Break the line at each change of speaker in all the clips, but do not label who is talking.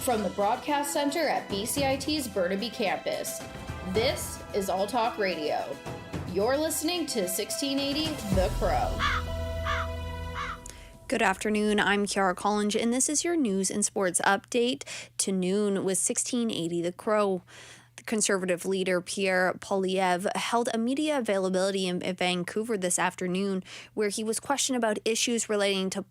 From the Broadcast Center at BCIT's Burnaby Campus, this is All Talk Radio. You're listening to 1680 The Crow.
Good afternoon, I'm Kiara Collins, and this is your news and sports update to noon with 1680 The Crow. The Conservative leader Pierre Poilievre held a media availability in Vancouver this afternoon where he was questioned about issues relating to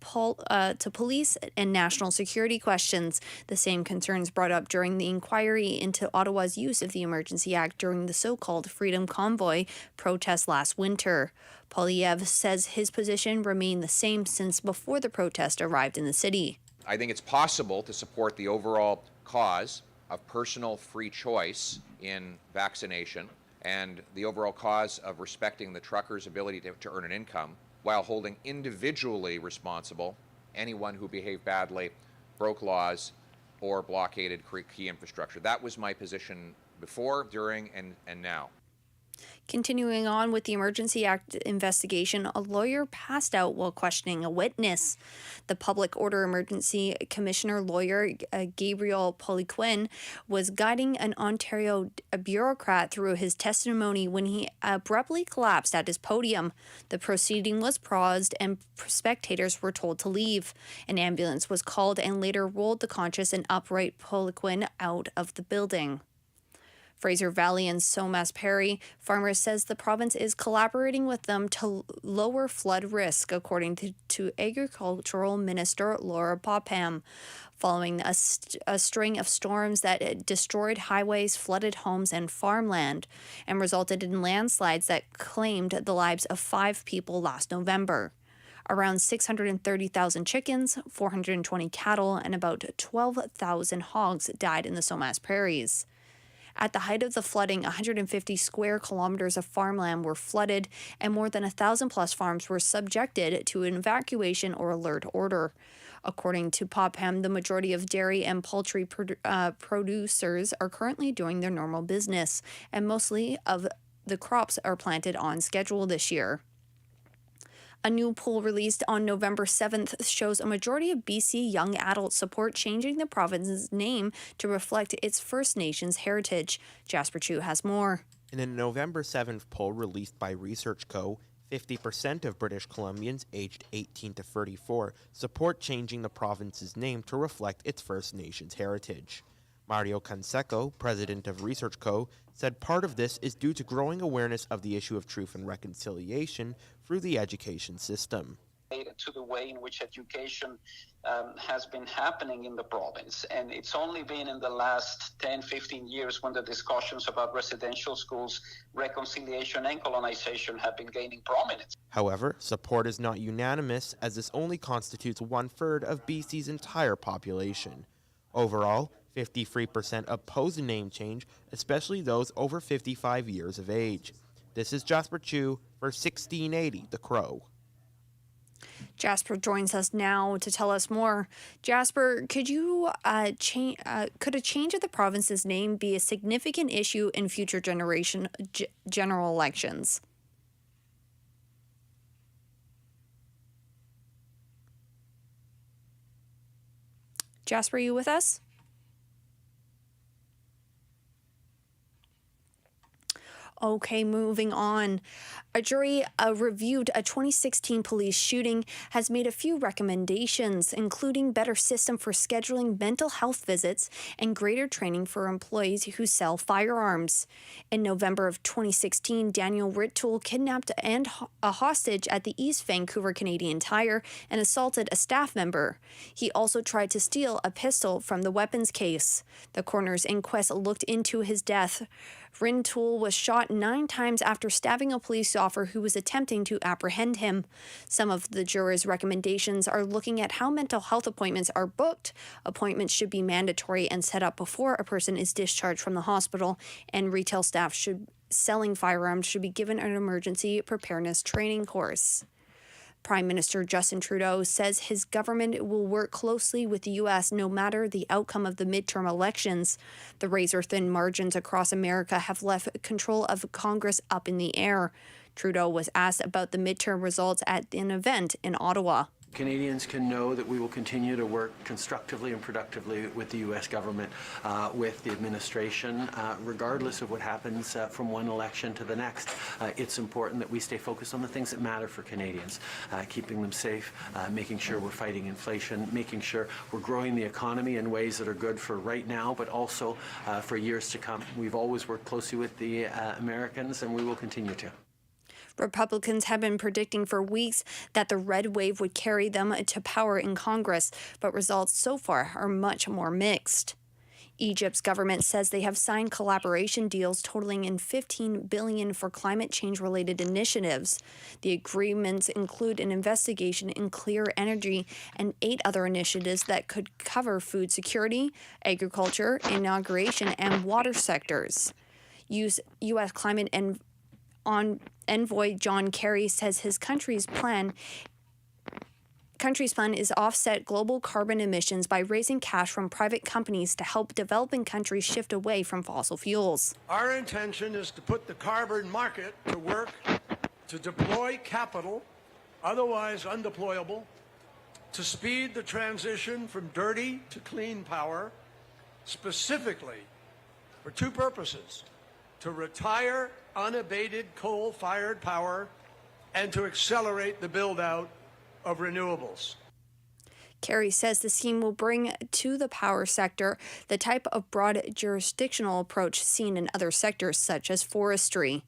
police and national security questions, the same concerns brought up during the inquiry into Ottawa's use of the Emergency Act during the so-called Freedom Convoy protest last winter. Poilievre says his position remained the same since before the protest arrived in the city.
I think it's possible to support the overall cause of personal free choice in vaccination and the overall cause of respecting the truckers' ability to earn an income while holding individually responsible anyone who behaved badly, broke laws, or blockaded key infrastructure. That was my position before, during, and now.
Continuing on with the Emergency Act investigation, a lawyer passed out while questioning a witness. The Public Order Emergency Commissioner lawyer Gabriel Poliquin was guiding an Ontario bureaucrat through his testimony when he abruptly collapsed at his podium. The proceeding was paused and spectators were told to leave. An ambulance was called and later rolled the conscious and upright Poliquin out of the building. Fraser Valley and Somas Perry Farmers says the province is collaborating with them to lower flood risk, according to Agricultural Minister Laura Popham, following a string of storms that destroyed highways, flooded homes and farmland, and resulted in landslides that claimed the lives of 5 people last November. Around 630,000 chickens, 420 cattle, and about 12,000 hogs died in the Somas Prairies. At the height of the flooding, 150 square kilometers of farmland were flooded, and more than 1,000 plus farms were subjected to an evacuation or alert order. According to Popham, the majority of dairy and poultry producers are currently doing their normal business, and mostly of the crops are planted on schedule this year. A new poll released on November 7th shows a majority of BC young adults support changing the province's name to reflect its First Nations heritage. Jasper Chu has more.
In a November 7th poll released by Research Co., 50% of British Columbians aged 18 to 34 support changing the province's name to reflect its First Nations heritage. Mario Canseco, president of Research Co., said part of this is due to growing awareness of the issue of truth and reconciliation through the education system.
To the way in which education has been happening in the province. And it's only been in the last 10, 15 years when the discussions about residential schools, reconciliation and colonization have been gaining prominence.
However, support is not unanimous, as this only constitutes 1/3 of BC's entire population. Overall, 53% oppose a name change, especially those over 55 years of age. This is Jasper Chu for 1680 The Crow.
Jasper joins us now to tell us more. Jasper, could a change of the province's name be a significant issue in future general elections? Jasper, are you with us? Okay, moving on. A jury reviewed a 2016 police shooting, has made a few recommendations, including better system for scheduling mental health visits and greater training for employees who sell firearms. In November of 2016, Daniel Rittool kidnapped a hostage at the East Vancouver Canadian Tire and assaulted a staff member. He also tried to steal a pistol from the weapons case. The coroner's inquest looked into his death. Rintoul was shot 9 times after stabbing a police officer who was attempting to apprehend him. Some of the jurors' recommendations are looking at how mental health appointments are booked. Appointments should be mandatory and set up before a person is discharged from the hospital, and retail staff selling firearms should be given an emergency preparedness training course. Prime Minister Justin Trudeau says his government will work closely with the U.S. no matter the outcome of the midterm elections. The razor-thin margins across America have left control of Congress up in the air. Trudeau was asked about the midterm results at an event in Ottawa.
Canadians can know that we will continue to work constructively and productively with the U.S. government, with the administration, regardless of what happens from one election to the next. It's important that we stay focused on the things that matter for Canadians, keeping them safe, making sure we're fighting inflation, making sure we're growing the economy in ways that are good for right now, but also for years to come. We've always worked closely with the Americans, and we will continue to.
Republicans have been predicting for weeks that the red wave would carry them to power in Congress, but results so far are much more mixed. Egypt's government says they have signed collaboration deals totaling in $15 billion for climate change-related initiatives. The agreements include an investigation in clear energy and 8 other initiatives that could cover food security, agriculture, inauguration, and water sectors. U.S. climate envoy John Kerry says his country's plan is offset global carbon emissions by raising cash from private companies to help developing countries shift away from fossil fuels.
Our intention is to put the carbon market to work to deploy capital, otherwise undeployable, to speed the transition from dirty to clean power, specifically for 2 purposes: to retire unabated coal-fired power and to accelerate the build-out of renewables.
Kerry says the scheme will bring to the power sector the type of broad jurisdictional approach seen in other sectors, such as forestry.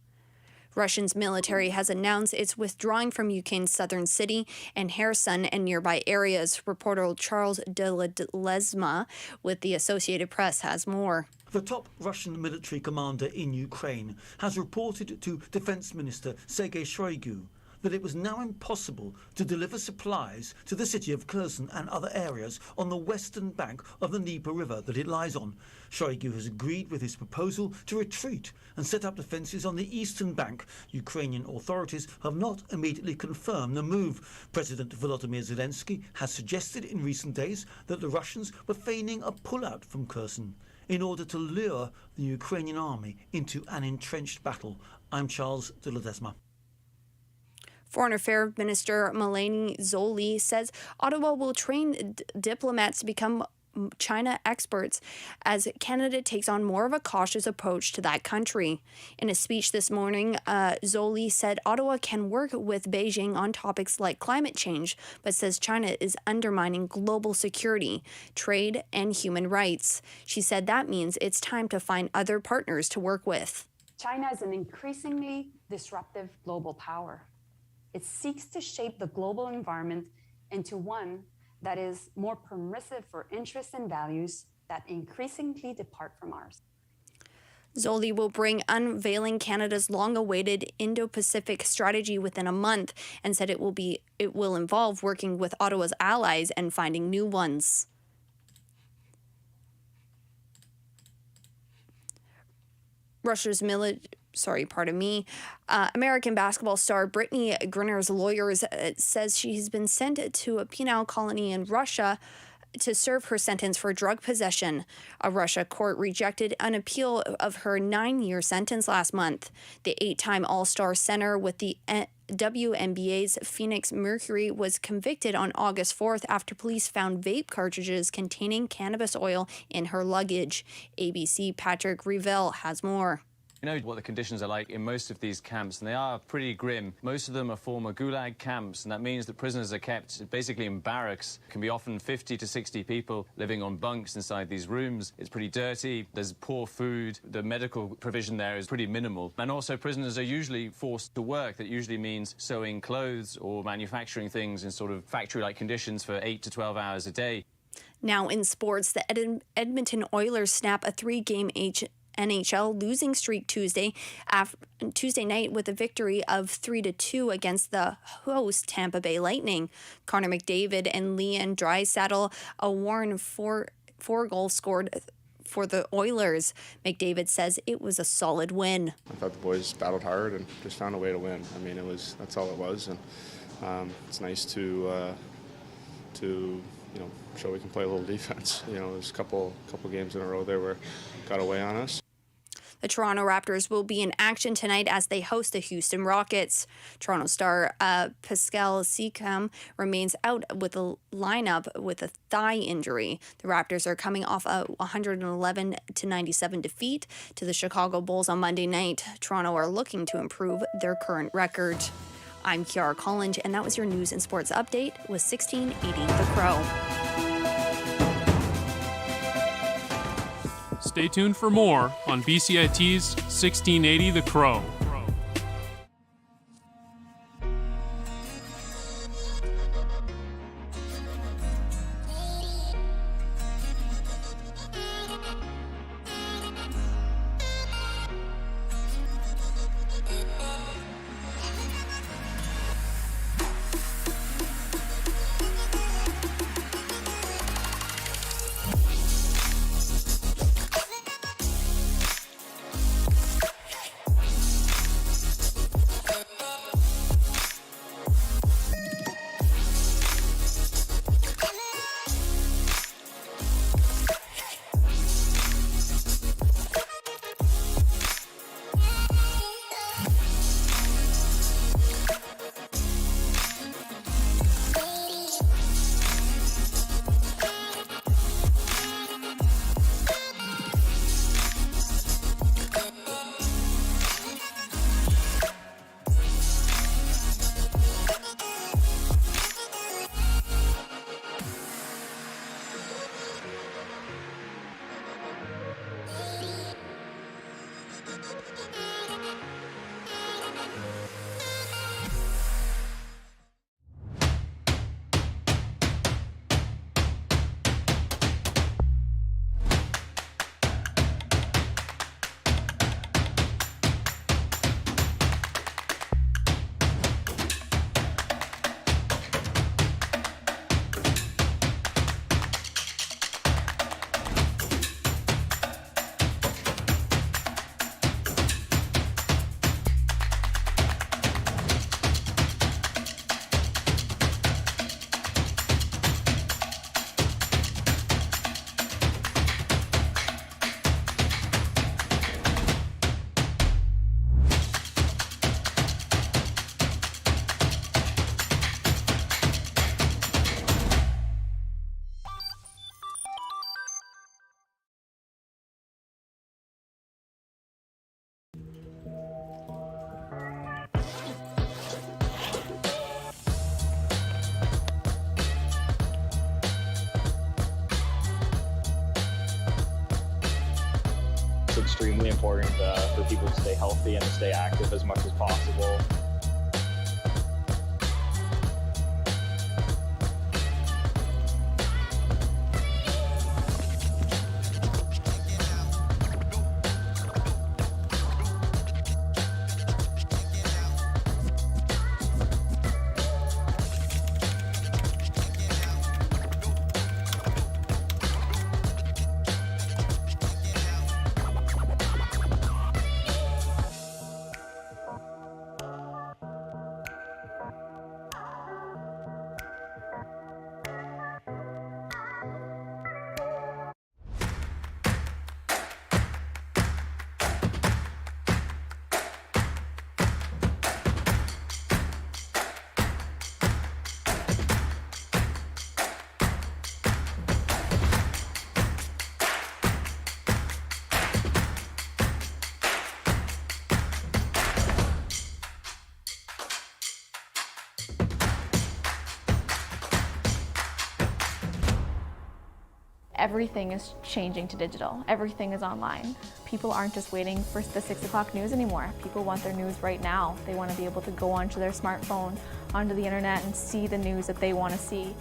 Russia's military has announced it's withdrawing from Ukraine's southern city and Kherson and nearby areas. Reporter Charles de Ledesma with the Associated Press has more.
The top Russian military commander in Ukraine has reported to Defense Minister Sergei Shoigu that it was now impossible to deliver supplies to the city of Kherson and other areas on the western bank of the Dnieper River that it lies on. Shoigu has agreed with his proposal to retreat and set up defences on the eastern bank. Ukrainian authorities have not immediately confirmed the move. President Volodymyr Zelensky has suggested in recent days that the Russians were feigning a pullout from Kherson in order to lure the Ukrainian army into an entrenched battle. I'm Charles de Ledesma.
Foreign Affairs Minister Melanie Zoli says Ottawa will train diplomats to become China experts as Canada takes on more of a cautious approach to that country. In a speech this morning, Zoli said Ottawa can work with Beijing on topics like climate change, but says China is undermining global security, trade, and human rights. She said that means it's time to find other partners to work with.
China is an increasingly disruptive global power. It seeks to shape the global environment into one that is more permissive for interests and values that increasingly depart from ours.
Zoli will bring unveiling Canada's long-awaited Indo-Pacific strategy within a month and said it will involve working with Ottawa's allies and finding new ones. American basketball star Brittany Griner's lawyers says she's been sent to a penal colony in Russia to serve her sentence for drug possession. A Russia court rejected an appeal of her 9-year sentence last month. The 8-time All-Star center with the WNBA's Phoenix Mercury was convicted on August 4th after police found vape cartridges containing cannabis oil in her luggage. ABC Patrick Revelle has more.
You know what the conditions are like in most of these camps, and they are pretty grim. Most of them are former gulag camps, and that means that prisoners are kept basically in barracks. It can be often 50 to 60 people living on bunks inside these rooms. It's pretty dirty. There's poor food. The medical provision there is pretty minimal. And also prisoners are usually forced to work. That usually means sewing clothes or manufacturing things in sort of factory-like conditions for 8 to 12 hours a day.
Now in sports, the Edmonton Oilers snap a 3-game NHL losing streak Tuesday night with a victory of 3-2 against the host Tampa Bay Lightning. Connor McDavid and Leon Draisaitl a Warren four goals scored for the Oilers. McDavid says it was a solid win.
I thought the boys battled hard and just found a way to win. I mean, that's all it was, and it's nice to show we can play a little defense. There's a couple games in a row there where got away on us.
The Toronto Raptors will be in action tonight as they host the Houston Rockets. Toronto star Pascal Siakam remains out with the lineup with a thigh injury. The Raptors are coming off a 111-97 defeat to the Chicago Bulls on Monday night. Toronto are looking to improve their current record. I'm Kiara Collins, and that was your news and sports update with 1680 The Crow.
Stay tuned for more on BCIT's 1680 The Crow.
It's extremely important for people to stay healthy and to stay active as much as possible.
Everything is changing to digital. Everything is online. People aren't just waiting for the 6 o'clock news anymore. People want their news right now. They want to be able to go onto their smartphone, onto the internet, and see the news that they want to see.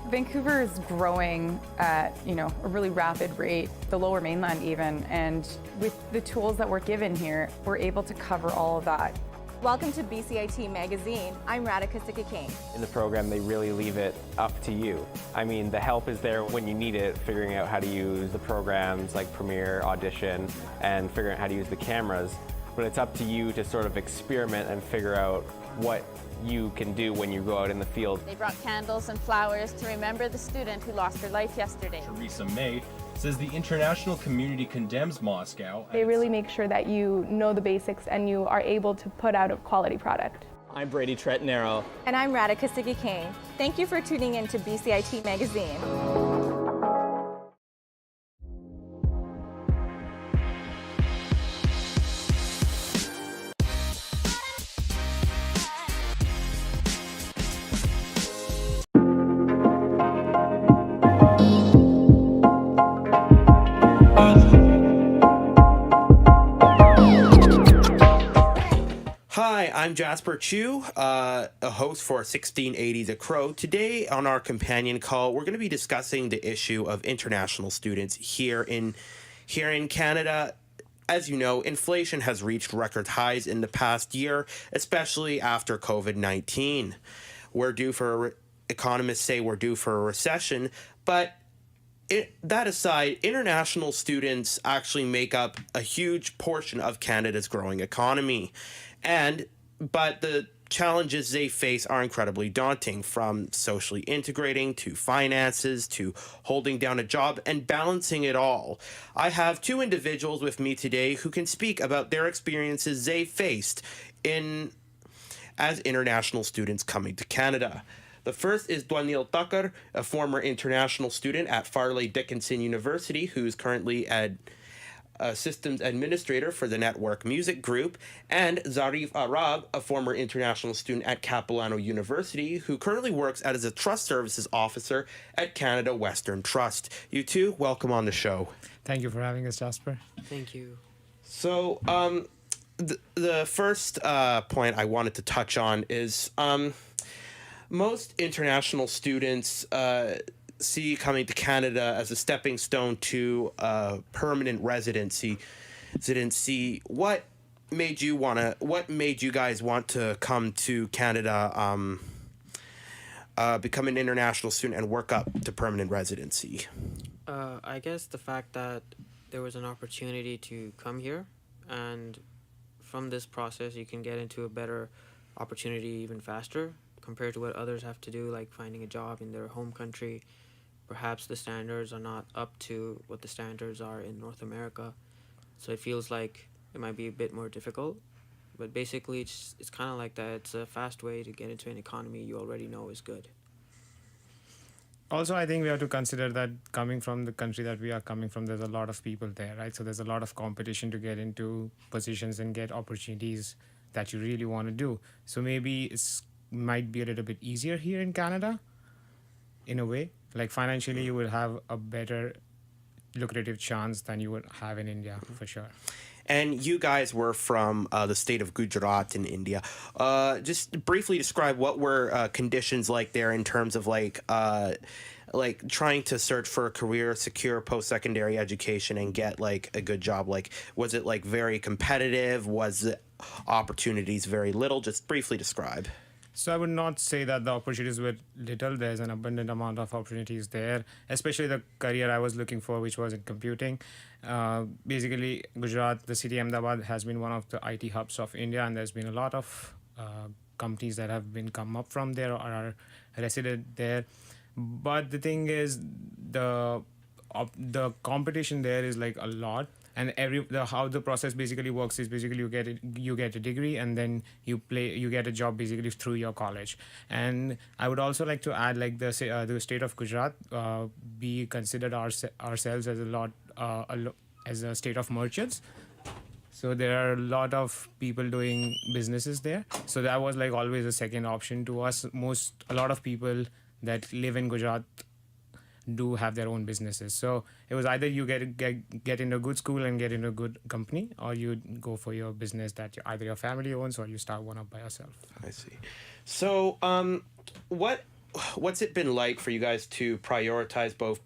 Vancouver is growing at, a really rapid rate, the Lower Mainland even, and with the tools that we're given here, we're able to cover all of that.
Welcome to BCIT Magazine. I'm Radhika Sikakane.
In the program, they really leave it up to you. I mean, the help is there when you need it, figuring out how to use the programs like Premiere, Audition, and figuring out how to use the cameras. But it's up to you to sort of experiment and figure out what you can do when you go out in the field.
They brought candles and flowers to remember the student who lost her life yesterday.
Theresa May says the international community condemns Moscow.
They really make sure that you know the basics and you are able to put out a quality product.
I'm Brady Tretanero.
And I'm Radhika Siggi-Kane. Thank you for tuning in to BCIT Magazine.
Hi, I'm Jasper Chu, a host for 1680 The Crow. Today on our companion call, we're going to be discussing the issue of international students here in Canada. As you know, inflation has reached record highs in the past year, especially after COVID-19. Economists say we're due for a recession, but that aside, international students actually make up a huge portion of Canada's growing economy. But the challenges they face are incredibly daunting, from socially integrating to finances to holding down a job and balancing it all. I have two individuals with me today who can speak about their experiences they faced as international students coming to Canada. The first is Dwaniel Tucker, a former international student at Farley Dickinson University, who's currently a systems administrator for the Network Music Group, and Zarif Arab, a former international student at Capilano University, who currently works as a trust services officer at Canada Western Trust. You two, welcome on the show.
Thank you for having us, Jasper.
Thank you.
So, the first point I wanted to touch on is most international students see coming to Canada as a stepping stone to permanent residency. What made you guys want to come to Canada, become an international student, and work up to permanent residency?
I guess the fact that there was an opportunity to come here, and from this process you can get into a better opportunity even faster compared to what others have to do, like finding a job in their home country. Perhaps the standards are not up to what the standards are in North America, so it feels like it might be a bit more difficult. But basically, it's kind of like that. It's a fast way to get into an economy you already know is good.
Also, I think we have to consider that coming from the country that we are coming from, there's a lot of people there, right? So there's a lot of competition to get into positions and get opportunities that you really want to do. So maybe it might be a little bit easier here in Canada, in a way. Like financially, you will have a better lucrative chance than you would have in India, for sure.
And you guys were from the state of Gujarat in India. Just briefly describe what were conditions like there in terms of like trying to search for a career, secure post-secondary education, and get like a good job. Like, was it like very competitive? Was the opportunities very little? Just briefly describe.
So I would not say that the opportunities were little. There's an abundant amount of opportunities there, especially the career I was looking for, which was in computing. Basically, Gujarat, the city Ahmedabad, has been one of the IT hubs of India, and there's been a lot of companies that have been come up from there or are resident there. But the thing is, the competition there is like a lot. And how the process basically works is basically you get a degree, and then you get a job basically through your college. And I would also like to add, like the state of Gujarat, we considered ourselves as a state of merchants. So there are a lot of people doing businesses there. So that was like always a second option to us. A lot of people that live in Gujarat do have their own businesses. So it was either you get into a good school and get into a good company, or you go for your business that either your family owns or you start one up by yourself.
I see. So what's it been like for you guys to prioritize both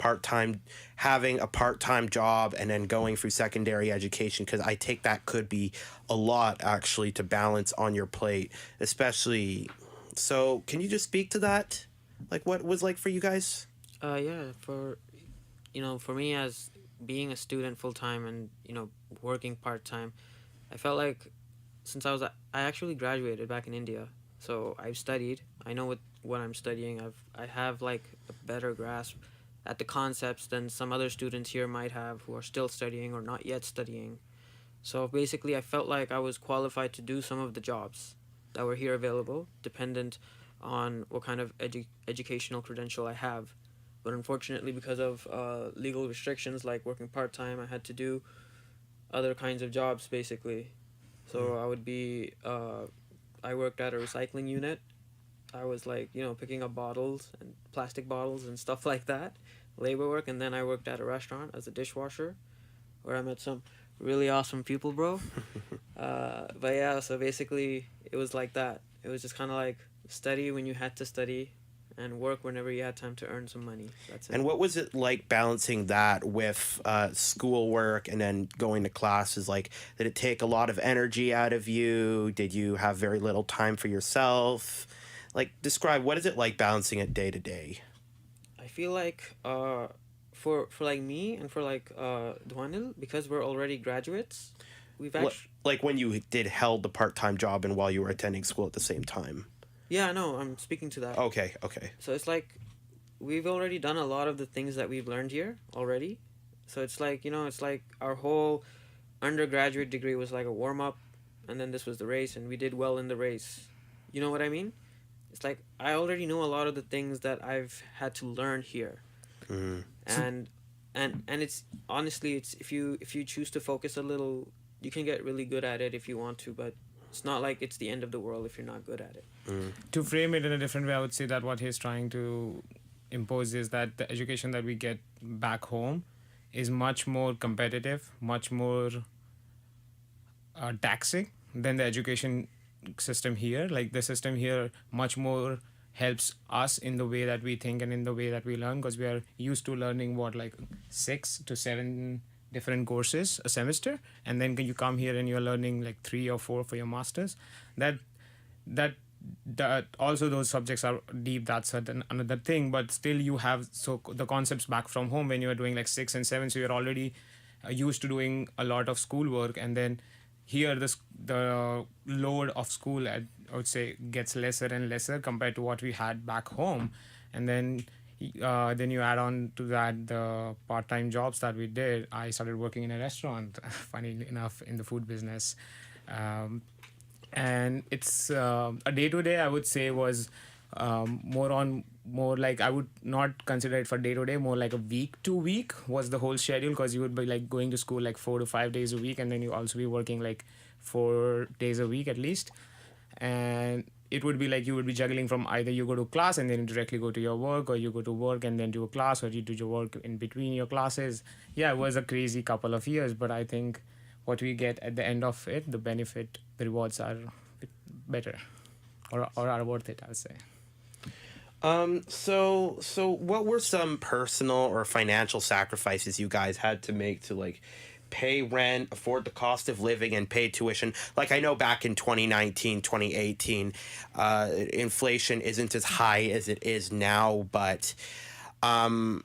having a part-time job and then going through secondary education? Because I take that could be a lot actually to balance on your plate, especially. So can you just speak to that? Like what it was like for you guys?
For me, as being a student full-time and, working part-time, I felt like since I actually graduated back in India, so I've studied, I know what I'm studying, I have like a better grasp at the concepts than some other students here might have who are still studying or not yet studying. So basically, I felt like I was qualified to do some of the jobs that were here available, dependent on what kind of educational credential I have. But unfortunately, because of legal restrictions like working part-time, I had to do other kinds of jobs, basically. So I would be, I worked at a recycling unit. I was like, you know, picking up bottles and plastic bottles and stuff like that, labor work. And then I worked at a restaurant as a dishwasher, where I met some really awesome people, bro. But yeah, so basically it was like that. It was just kind of like study when you had to study and work whenever you had time to earn some money. That's it.
And what was it like balancing that with schoolwork and then going to classes? Like, did it take a lot of energy out of you? Did you have very little time for yourself? Like, describe, what is it like balancing it day to day?
I feel like for like me and for like Dwanil, because we're already graduates, we've actually...
Like when you held the part-time job and while you were attending school at the same time?
Yeah, no, I'm speaking to that.
Okay.
So it's like we've already done a lot of the things that we've learned here already. So it's like, you know, it's like our whole undergraduate degree was like a warm-up, and then this was the race, and we did well in the race. You know what I mean? It's like I already know a lot of the things that I've had to learn here. And it's honestly, it's if you choose to focus a little, you can get really good at it if you want to, but it's not like it's the end of the world if you're not good at it.
To frame it in a different way, I would say that what he's trying to impose is that the education that we get back home is much more competitive, much more taxing than the education system here. Like the system here much more helps us in the way that we think and in the way that we learn, because we are used to learning like 6 to 7 different courses a semester, and then you come here and you're learning like 3 or 4 for your masters. That also those subjects are deep, that's another thing, but still you have the concepts back from home when you are doing like 6 and 7, so you're already used to doing a lot of schoolwork, and then here the load of school I would say gets lesser and lesser compared to what we had back home. And then you add on to that the part-time jobs that we did. I started working in a restaurant, funny enough, in the food business. And it's a day-to-day, I would say, was more like, I would not consider it for day-to-day, more like a week-to-week was the whole schedule, because you would be like going to school like 4 to 5 days a week, and then you also be working like 4 days a week at least. And it would be like you would be juggling from either you go to class and then you directly go to your work, or you go to work and then do a class, or you do your work in between your classes. Yeah, it was a crazy couple of years, but I think what we get at the end of it, the benefit, the rewards are better or are worth it, I'll say.
So what were some personal or financial sacrifices you guys had to make to like pay rent, afford the cost of living, and pay tuition? Like, I know back in 2019, 2018, inflation isn't as high as it is now, but you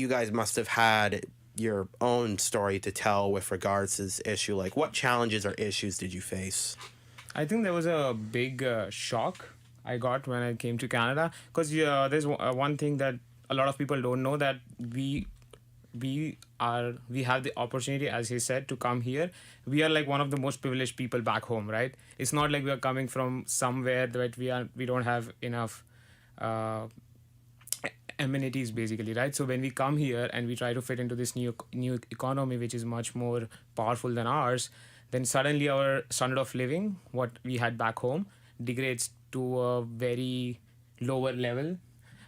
guys must have had your own story to tell with regards to this issue. Like, what challenges or issues did you face?
I think there was a big shock I got when I came to Canada, because there's one thing that a lot of people don't know, that we have the opportunity, as he said, to come here. We are like one of the most privileged people back home, right? It's not like we are coming from somewhere that we don't have enough amenities, basically, right? So when we come here and we try to fit into this new economy, which is much more powerful than ours, then suddenly our standard of living, what we had back home, degrades to a very lower level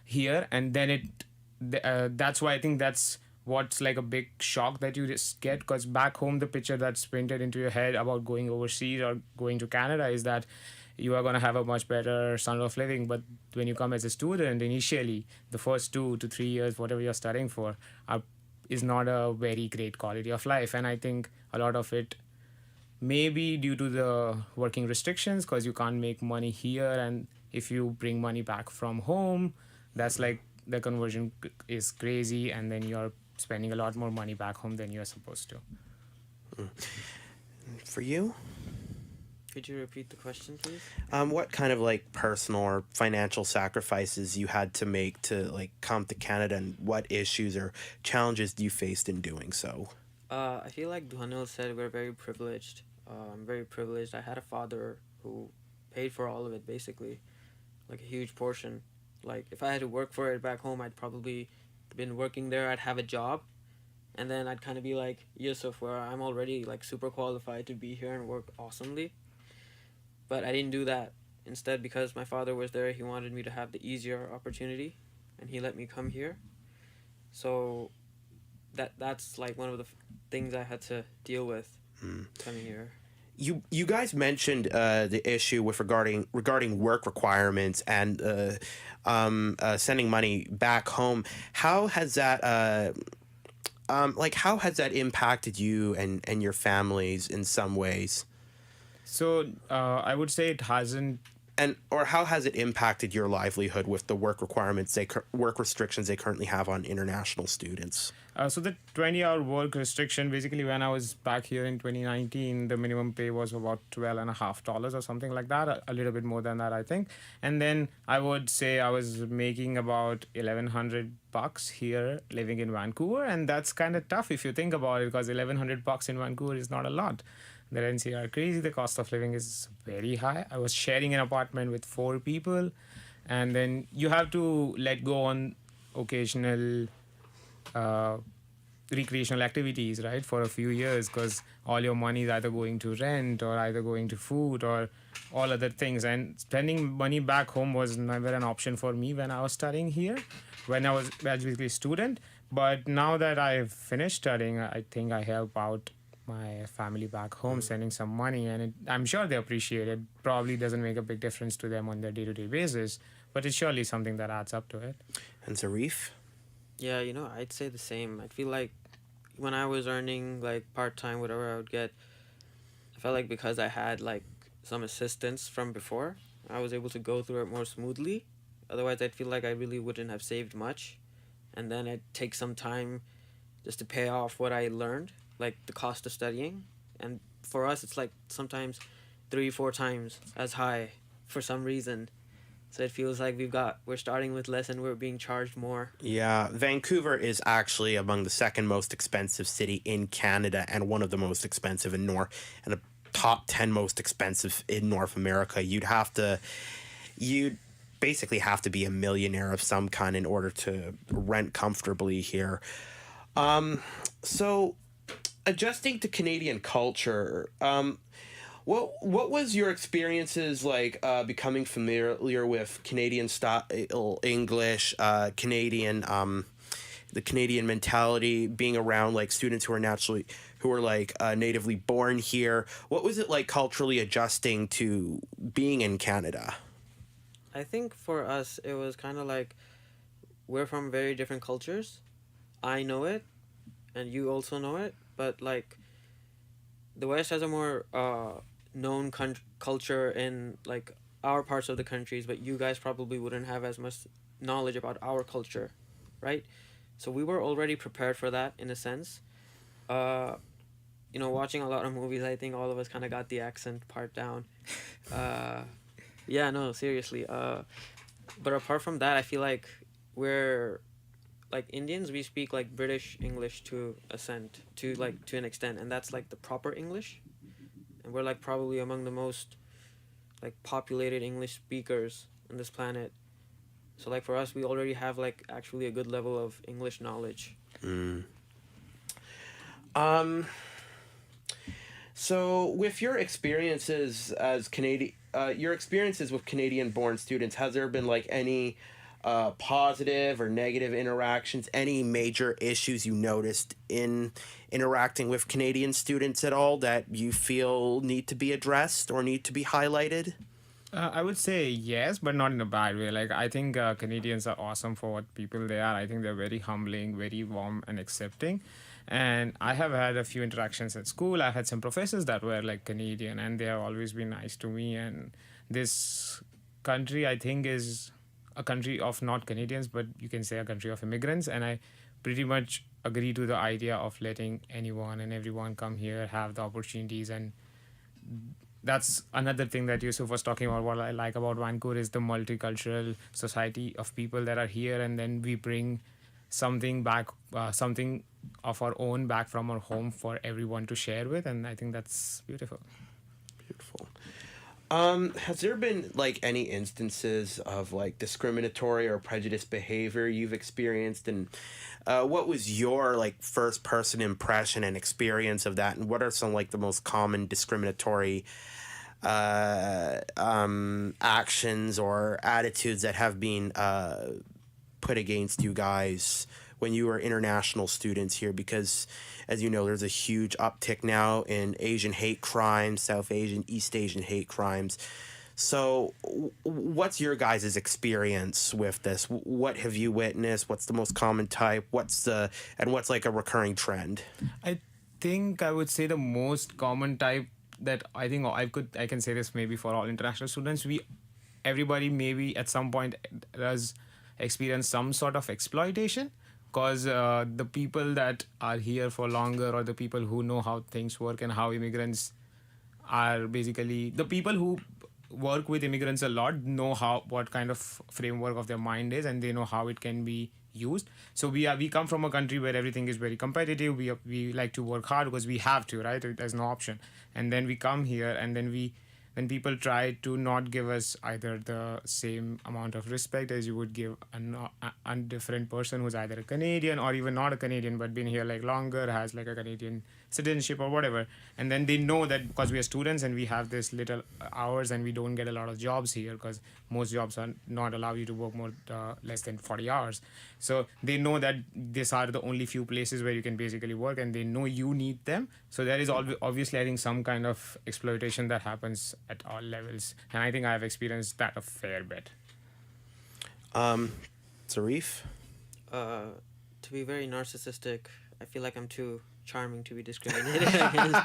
here. And then that's why I think that's what's like a big shock that you just get, because back home the picture that's printed into your head about going overseas or going to Canada is that you are going to have a much better standard of living. But when you come as a student, initially the first 2 to 3 years, whatever you're studying for, is not a very great quality of life. And I think a lot of it may be due to the working restrictions, because you can't make money here, and if you bring money back from home, that's like the conversion is crazy, and then you're spending a lot more money back home than you're supposed to.
For you?
Could you repeat the question, please?
What kind of like personal or financial sacrifices you had to make to like come to Canada, and what issues or challenges you faced in doing so?
I feel like Dhwanil said we're very privileged. I'm very privileged. I had a father who paid for all of it, basically, like a huge portion. Like if I had to work for it back home, I'd probably been working there. I'd have a job, and then I'd kind of be like Yusuf, where I'm already like super qualified to be here and work awesomely. But I didn't do that. Instead, because my father was there, he wanted me to have the easier opportunity, and he let me come here. So that's like one of the things I had to deal with coming here.
You guys mentioned the issue with regarding work requirements and sending money back home. How has that how has that impacted you and your families in some ways?
So I would say it hasn't.
Or how has it impacted your livelihood with the work requirements, work restrictions they currently have on international students?
So the 20-hour work restriction, basically when I was back here in 2019, the minimum pay was about $12.50 or something like that, a little bit more than that, I think. And then I would say I was making about $1,100 here living in Vancouver. And that's kind of tough if you think about it, because $1,100 in Vancouver is not a lot. The rents here are crazy. The cost of living is very high. I was sharing an apartment with 4 people. And then you have to let go on occasional recreational activities, right, for a few years, because all your money is either going to rent or either going to food or all other things. And spending money back home was never an option for me when I was studying here, when I was basically a student. But now that I've finished studying, I think I help out my family back home, sending some money, and I'm sure they appreciate it. Probably doesn't make a big difference to them on their day-to-day basis, but it's surely something that adds up to it.
And Zarif?
Yeah, I'd say the same. I feel like when I was earning like part-time, whatever I would get, I felt like because I had like some assistance from before, I was able to go through it more smoothly. Otherwise, I'd feel like I really wouldn't have saved much, and then it'd take some time just to pay off what I learned, like the cost of studying. And for us, it's like sometimes 3-4 times as high for some reason. So it feels like we're starting with less and we're being charged more.
Yeah, Vancouver is actually among the second most expensive city in Canada and one of the most expensive and a top 10 most expensive in North America. You'd basically have to be a millionaire of some kind in order to rent comfortably here. So adjusting to Canadian culture, what was your experiences like becoming familiar with Canadian style English, the Canadian mentality, being around like students who are natively born here? What was it like culturally adjusting to being in Canada?
I think for us, it was kind of like we're from very different cultures. I know it, and you also know it, but like the West has a more known culture in like our parts of the countries, but you guys probably wouldn't have as much knowledge about our culture, right? So we were already prepared for that in a sense. Watching a lot of movies, I think all of us kind of got the accent part down. Yeah, no, seriously. But apart from that, I feel like we're like Indians. We speak like British English to an extent, and that's like the proper English. And we're like probably among the most like populated English speakers on this planet. So like for us, we already have like actually a good level of English knowledge.
So with your experiences as with Canadian-born students, has there been like any positive or negative interactions, any major issues you noticed in interacting with Canadian students at all that you feel need to be addressed or need to be highlighted?
I would say yes, but not in a bad way. Like, I think Canadians are awesome for what people they are. I think they're very humbling, very warm and accepting. And I have had a few interactions at school. I had some professors that were like Canadian, and they have always been nice to me. And this country, I think, is a country of not Canadians, but you can say a country of immigrants. And I pretty much agree to the idea of letting anyone and everyone come here, have the opportunities, and that's another thing that Yusuf was talking about. What I like about Vancouver is the multicultural society of people that are here, and then we bring something back, something of our own back from our home for everyone to share with, and I think that's beautiful.
Beautiful. Has there been like any instances of like discriminatory or prejudiced behavior you've experienced, and what was your like first person impression and experience of that, and what are some like the most common discriminatory actions or attitudes that have been put against you guys when you were international students here? Because as you know, there's a huge uptick now in Asian hate crimes, South Asian, East Asian hate crimes. So what's your guys' experience with this? What have you witnessed? What's the most common type? What's like a recurring trend?
I think I would say the most common type that I think I can say this maybe for all international students, everybody maybe at some point does experience some sort of exploitation, because the people that are here for longer, or the people who know how things work and how immigrants are, basically the people who work with immigrants a lot know what kind of framework of their mind is, and they know how it can be used. So we come from a country where everything is very competitive. We like to work hard because we have to, right? There's no option. And then we come here, and then when people try to not give us either the same amount of respect as you would give a different person who's either a Canadian or even not a Canadian but been here like longer, has like a Canadian citizenship or whatever, and then they know that because we are students and we have this little hours and we don't get a lot of jobs here, because most jobs are not allow you to work less than 40 hours. So they know that these are the only few places where you can basically work, and they know you need them. So there is obviously, I think, some kind of exploitation that happens at all levels, and I think I have experienced that a fair bit.
Zarif?
To be very narcissistic, I feel like I'm too charming to be discriminated against.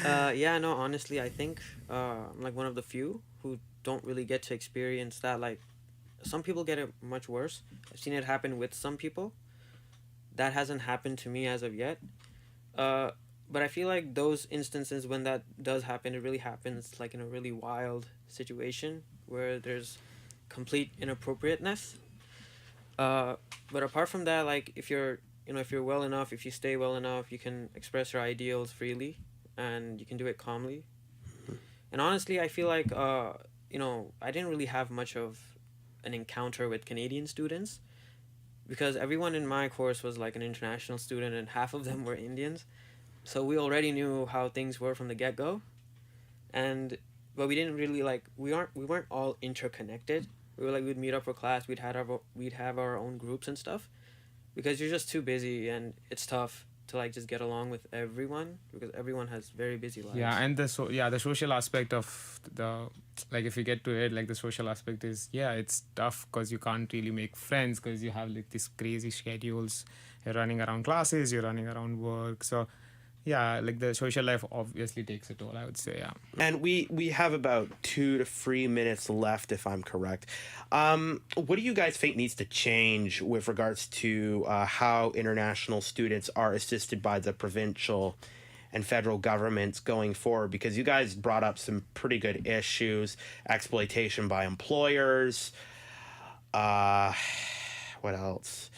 Honestly, I think I'm like one of the few who don't really get to experience that. Like, some people get it much worse. I've seen it happen with some people. That hasn't happened to me as of yet. But I feel like those instances when that does happen, it really happens like in a really wild situation where there's complete inappropriateness. But apart from that, like if you're well enough, if you stay well enough, you can express your ideals freely, and you can do it calmly. And honestly, I feel like I didn't really have much of an encounter with Canadian students, because everyone in my course was like an international student, and half of them were Indians. So we already knew how things were from the get-go, but we didn't really we weren't all interconnected. We'd meet up for class, we'd have our own groups and stuff, because you're just too busy, and it's tough to just get along with everyone, because everyone has very busy lives.
Yeah, and the social aspect of if you get to it, the social aspect is, it's tough because you can't really make friends, because you have these crazy schedules. You're running around classes, you're running around work. So the social life obviously takes a toll, I would say.
And we have about 2 to 3 minutes left, if I'm correct. What do you guys think needs to change with regards to how international students are assisted by the provincial and federal governments going forward? Because you guys brought up some pretty good issues: exploitation by employers. What else?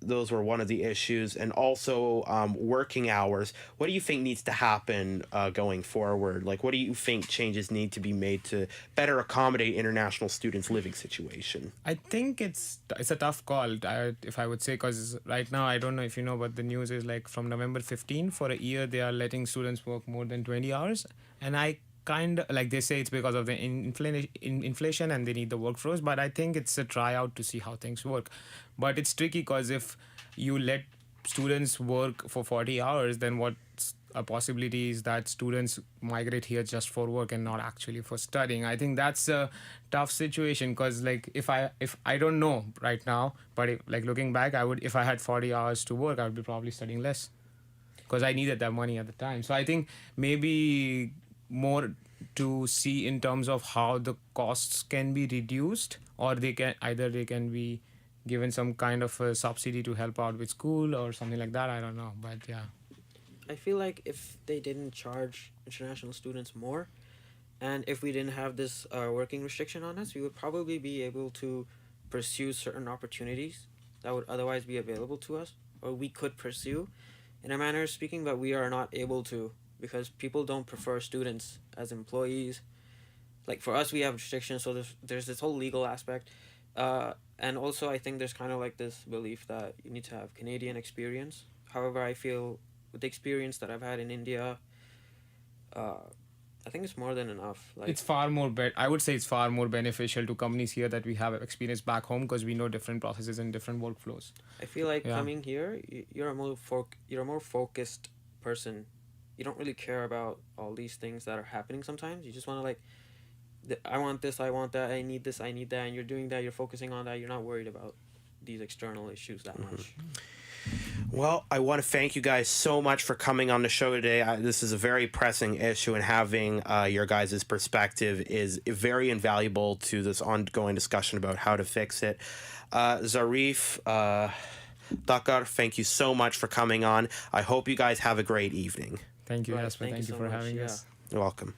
Those were one of the issues, and also working hours. What do you think needs to happen going forward? What do you think changes need to be made to better accommodate international students' living situation?
I think it's a tough call, if I would say, because right now, I don't know if you know, but the news is from November 15 for a year, they are letting students work more than 20 hours. And I they say it's because of the inflation and they need the workforce, but I think it's a tryout to see how things work. But it's tricky, because if you let students work for 40 hours, then what's a possibility is that students migrate here just for work and not actually for studying. I think that's a tough situation, because if I don't know right now, but looking back, if I had 40 hours to work, I would be probably studying less, because I needed that money at the time. So I think maybe more to see in terms of how the costs can be reduced, or they can be given some kind of a subsidy to help out with school or something like that. I don't know, but yeah.
I feel like if they didn't charge international students more, and if we didn't have this working restriction on us, we would probably be able to pursue certain opportunities that would otherwise be available to us, or we could pursue in a manner of speaking, but we are not able to because people don't prefer students as employees. Like for us, we have restrictions, so there's this whole legal aspect. And also I think there's kind of like this belief that you need to have Canadian experience. However, I feel with the experience that I've had in India, I think it's more than enough. Like
it's far more I would say it's far more beneficial to companies here that we have experience back home because we know different processes and different workflows.
I feel like coming here, you're a more focused person. You don't really care about all these things that are happening sometimes. You just want to like, I want this, I want that, I need this, I need that, and you're doing that, you're focusing on that, you're not worried about these external issues that much.
Well, I want to thank you guys so much for coming on the show today. This is a very pressing issue, and having your guys' perspective is very invaluable to this ongoing discussion about how to fix it. Zarif, Dakar, thank you so much for coming on. I hope you guys have a great evening.
Thank you, Jasper. Thank you for having us.
You're welcome.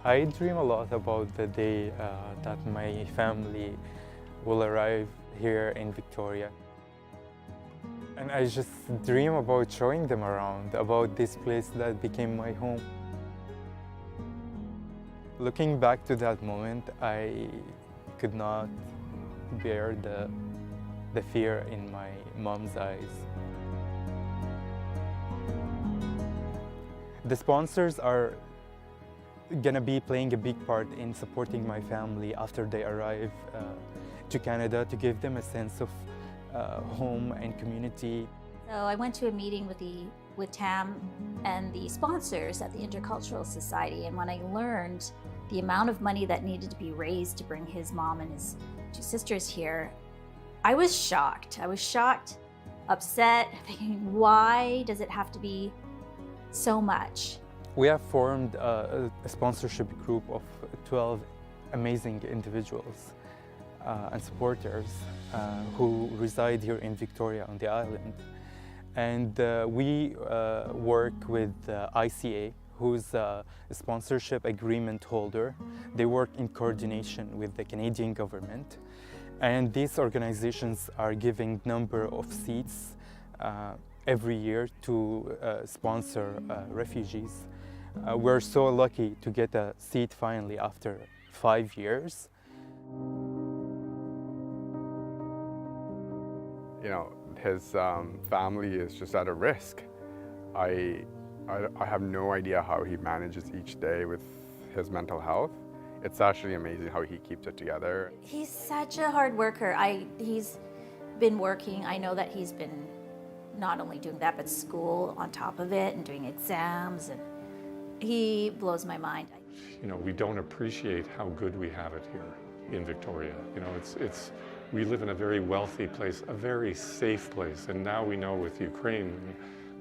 I dream a lot about the day that my family will arrive here in Victoria. And I just dream about showing them around, about this place that became my home. Looking back to that moment, I could not bear the fear in my mom's eyes. The sponsors are gonna be playing a big part in supporting my family after they arrive to Canada, to give them a sense of home and community.
So I went to a meeting with Tam and the sponsors at the Intercultural Society, and when I learned the amount of money that needed to be raised to bring his mom and his two sisters here, I was shocked. I was shocked, upset, thinking, why does it have to be so much?
We have formed a sponsorship group of 12 amazing individuals and supporters who reside here in Victoria on the island. And we work with ICA, who's a sponsorship agreement holder. They work in coordination with the Canadian government. And these organizations are giving number of seats every year to sponsor refugees. We're so lucky to get a seat finally after 5 years.
You know, his family is just at a risk. I have no idea how he manages each day with his mental health. It's actually amazing how he keeps it together.
He's such a hard worker. He's been working. I know that he's been not only doing that, but school on top of it and doing exams, and he blows my mind.
You know, we don't appreciate how good we have it here in Victoria. You know, we live in a very wealthy place, a very safe place, and now we know with Ukraine,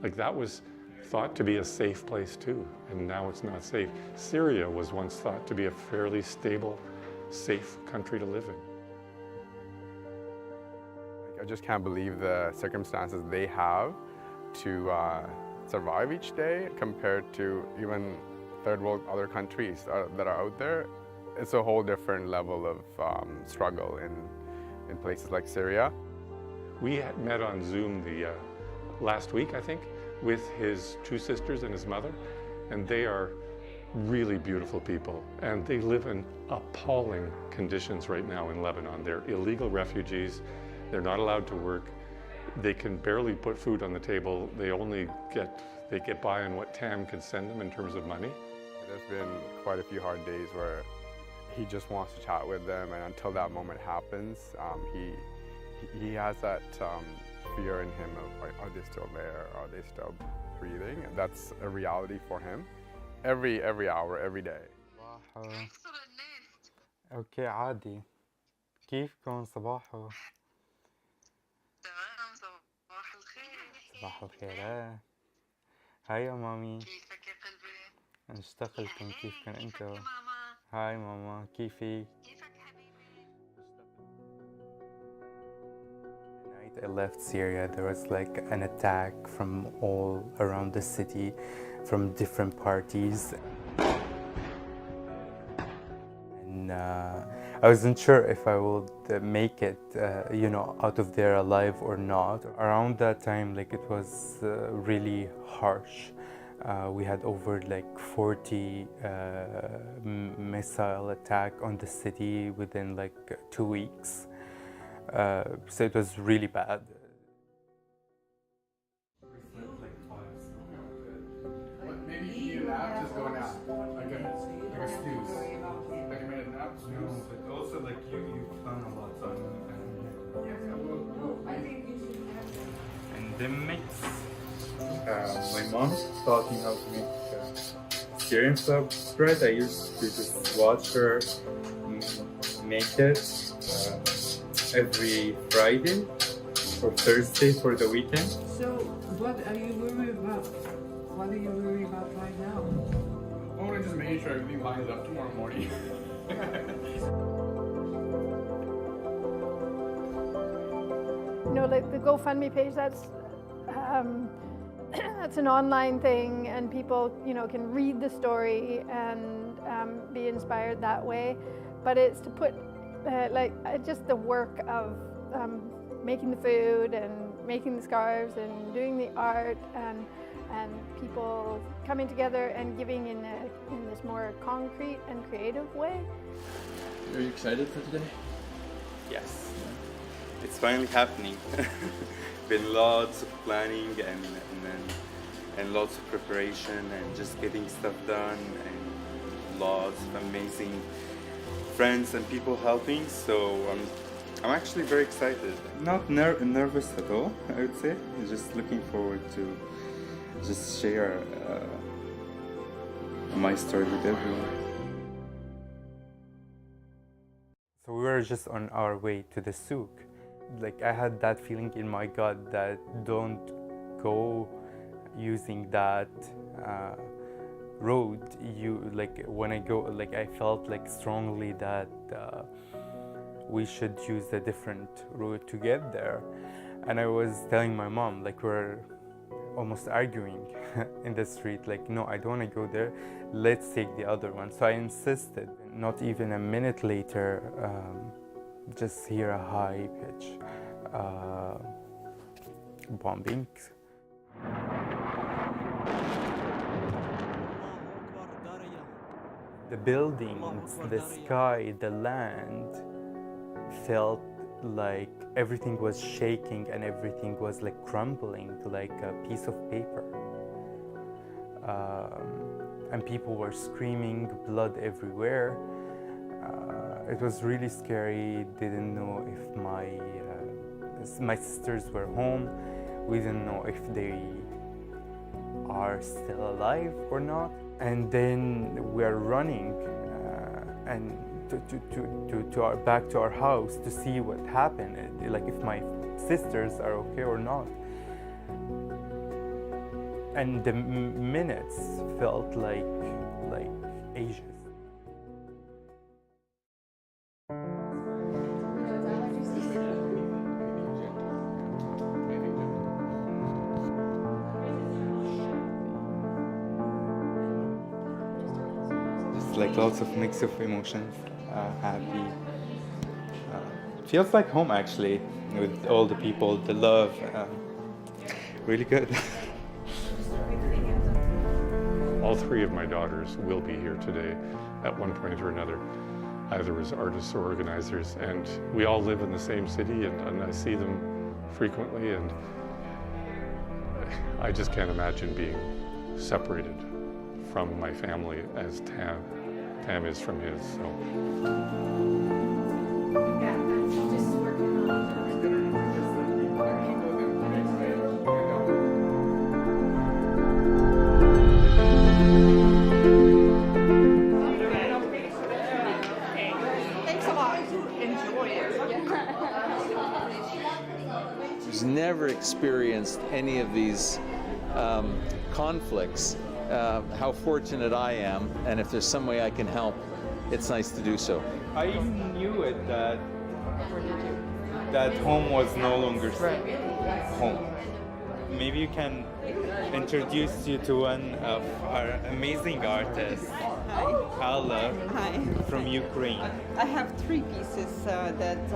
like that was thought to be a safe place too, and now it's not safe. Syria was once thought to be a fairly stable, safe country to live in.
I just can't believe the circumstances they have to survive each day compared to even third world other countries that are out there. It's a whole different level of struggle in places like Syria.
We had met on Zoom the last week, I think, with his two sisters and his mother, and they are really beautiful people, and they live in appalling conditions right now in Lebanon. They're illegal refugees. They're not allowed to work. They can barely put food on the table. They get by on what TAM can send them in terms of money.
There's been quite a few hard days where he just wants to chat with them, and until that moment happens, he has that fear in him of, are they still there? Are they still breathing? And that's a reality for him every hour, every day.
اوكي عادي. كيفكم صباحو؟
تمام صباح الخير.
صباح الخير. هاي يا مامي.
كيفك يا قلبي؟
اشتغلتم كيفكم انتو؟ هاي ماما كيفك؟ I left Syria, there was like an attack from all around the city, from different parties. And I wasn't sure if I would make it, you know, out of there alive or not. Around that time, like it was really harsh. We had over like 40 missile attack on the city within like 2 weeks. So it was really bad.
Maybe you nap, just go nap, like a snooze. Like a minute nap, snooze.
No, but also like you plan a lot, so
I think you should have them.
And the mix. My mom taught me how to make Syrian bread. I used to just watch her make it every Friday or Thursday for the weekend.
So, what are you worried about? What are you worried about right now?
I want to just make sure everything lines up tomorrow morning.
You know, like the GoFundMe page, that's an online thing, and people, you know, can read the story and be inspired that way, but it's to put just the work of making the food and making the scarves and doing the art and people coming together and giving in this more concrete and creative way.
Are you excited for today?
Yes, it's finally happening. Been lots of planning and lots of preparation and just getting stuff done and lots of amazing friends and people helping. So I'm actually very excited. Not nervous at all, I would say. Just looking forward to just share my story with everyone.
So we were just on our way to the souk. Like I had that feeling in my gut that don't go using that road. When I go, I felt like strongly that we should use a different route to get there. And I was telling my mom, we're almost arguing in the street, no, I don't want to go there, let's take the other one. So I insisted. Not even a minute later, just hear a high pitch bombing. The buildings, the sky, the land felt like everything was shaking and everything was crumbling like a piece of paper. And people were screaming, blood everywhere. It was really scary. Didn't know if my sisters were home. We didn't know if they are still alive or not. And then we're running and back to our house to see what happened, if my sisters are okay or not. And the minutes felt like ages.
Just lots of mix of emotions, happy. Feels like home actually, with all the people, the love, really good.
All three of my daughters will be here today at one point or another, either as artists or organizers, and we all live in the same city and I see them frequently, and I just can't imagine being separated from my family as Tam is from his.
Who's never experienced any of these conflicts. How fortunate I am, and if there's some way I can help, it's nice to do so.
I knew it that home was no longer home. Maybe you can introduce you to one of our amazing artists, Hala, from Ukraine.
I have 3 pieces that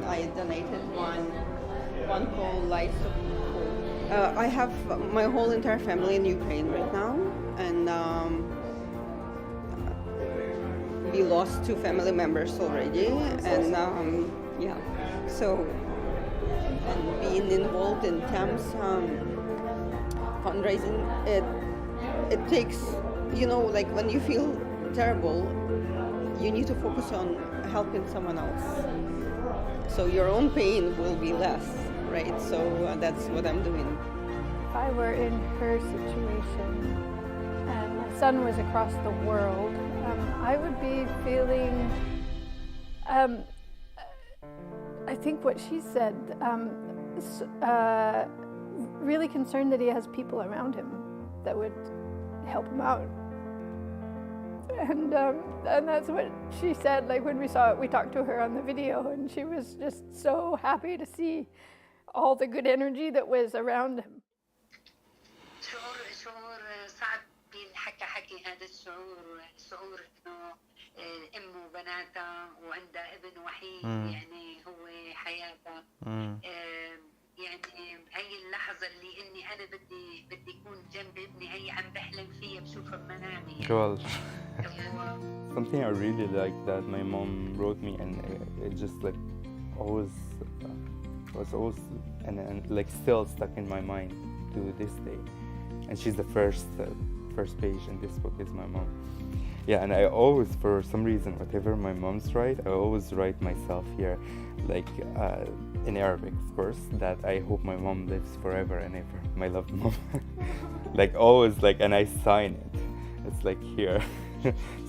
I donated. One called Lights of Hope. I have my whole entire family in Ukraine right now, and we lost 2 family members already, and so and being involved in Tam's fundraising, it takes, when you feel terrible, you need to focus on helping someone else, so your own pain will be less, right? So that's what I'm doing.
If I were in her situation and my son was across the world, I would be feeling, I think what she said, really concerned that he has people around him that would help him out. And that's what she said, when we saw it, we talked to her on the video, and she was just so happy to see all the good energy that was around him.
شعور انه ام وبناتها وعندها ابن وحيد يعني هو حياتها. يعني هي اللحظة اللي اني انا بدي اكون جنب ابني، هي عم بحلم فيها بشوفها بمنامي يعني.
Well, something I really like that my mom wrote me, and it just like always was always and like still stuck in my mind to this day. And she's the first page in this book is my mom. Yeah, and I always, for some reason, whatever my mom's write, I always write myself here, like in Arabic, of course, that I hope my mom lives forever and ever. My loved mom. Like always, like, and I sign it. It's like here.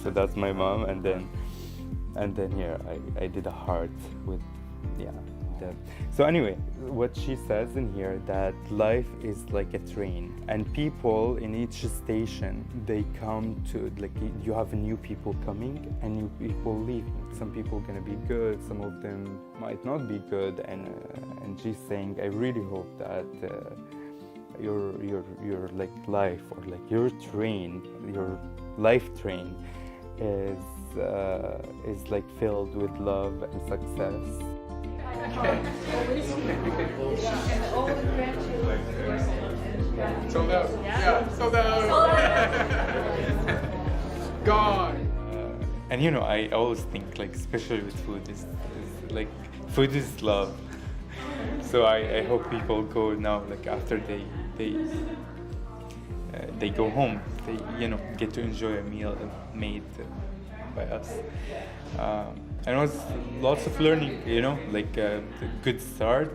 So that's my mom, and then here I did a heart with, yeah. So anyway, what she says in here, that life is like a train, and people in each station, they come to, like, you have new people coming and new people leaving. Some people are gonna be good, some of them might not be good, and she's saying, I really hope that your like life, or like your train, your life train is like filled with love and success.
Sold out. Yeah, sold out. Gone.
And you know, I always think, like, especially with food, is like, food is love. So I hope people go now, like, after they go home, they, you know, get to enjoy a meal made by us. And it was lots of learning, you know, like a good start,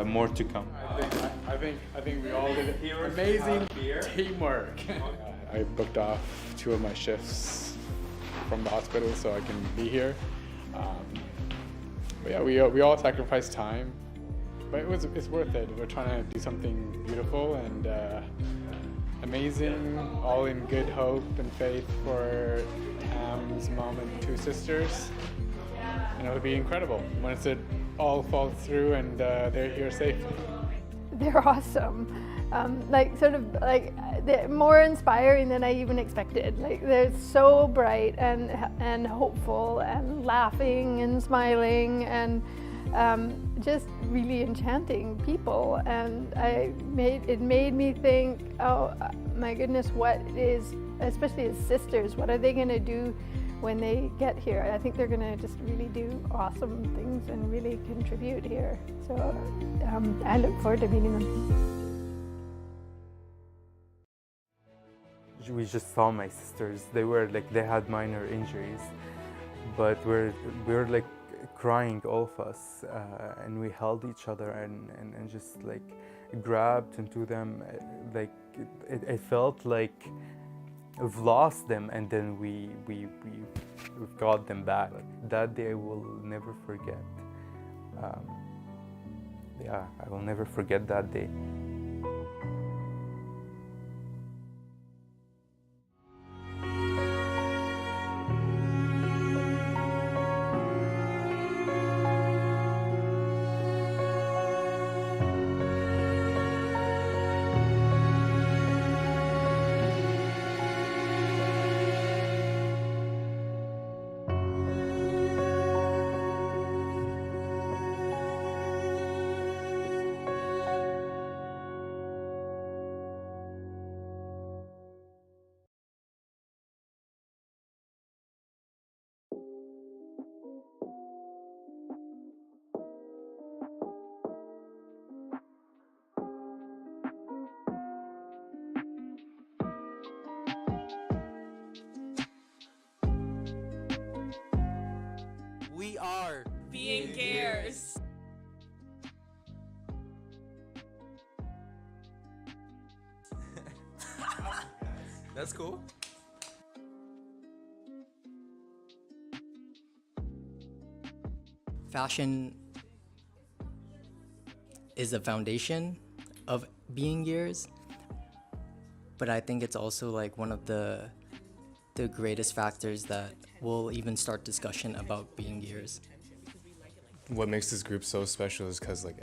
more to come.
I think we all did amazing teamwork. I booked off 2 of my shifts from the hospital so I can be here. But yeah, we all sacrificed time, but it's worth it. We're trying to do something beautiful and amazing, all in good hope and faith for Tam's mom and 2 sisters. And it'll be incredible once it all falls through and they're here safely.
They're awesome. Like, sort of like, they're more inspiring than I even expected. Like, they're so bright and hopeful and laughing and smiling and just really enchanting people. And it made me think, oh my goodness, what is, especially as sisters, what are they going to do when they get here? I think they're going to just really do awesome things and really contribute here. So I look forward to meeting them.
We just saw my sisters. They were like, they had minor injuries, but we're like crying, all of us, and we held each other and just like grabbed into them. Like it felt like we've lost them, and then we've got them back. That day I will never forget. Yeah, I will never forget that day.
We are
Being Gears.
That's cool.
Fashion is the foundation of being Gears, but I think it's also like one of the greatest factors that will even start discussion about being Gears.
What makes this group so special is because like